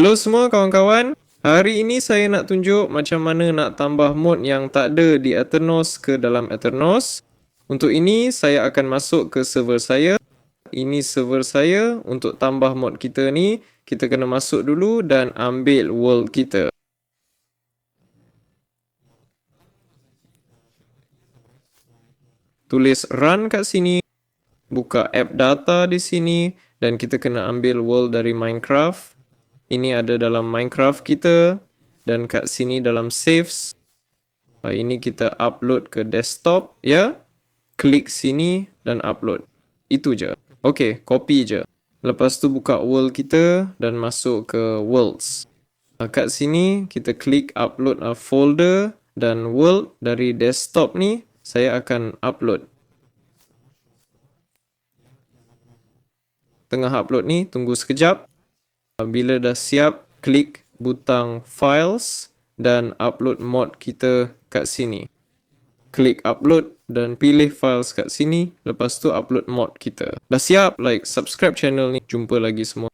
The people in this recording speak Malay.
Hello semua kawan-kawan. Hari ini saya nak tunjuk macam mana nak tambah mod yang tak ada di Aternos ke dalam Aternos. Untuk ini saya akan masuk ke server saya. Ini server saya. Untuk tambah mod kita ni, kita kena masuk dulu dan ambil world kita. Tulis run kat sini. Buka app data di sini dan kita kena ambil world dari Minecraft. Ini ada dalam Minecraft kita dan kat sini dalam saves. Ini kita upload ke desktop ya. Klik sini dan upload. Itu je. Okey, copy je. Lepas tu buka world kita dan masuk ke worlds. Kat sini kita klik upload folder dan world dari desktop ni saya akan upload. Tengah upload ni, tunggu sekejap. Bila dah siap, klik butang files dan upload mod kita kat sini. Klik upload dan pilih files kat sini. Lepas tu upload mod kita. Dah siap, like, subscribe channel ni. Jumpa lagi semua.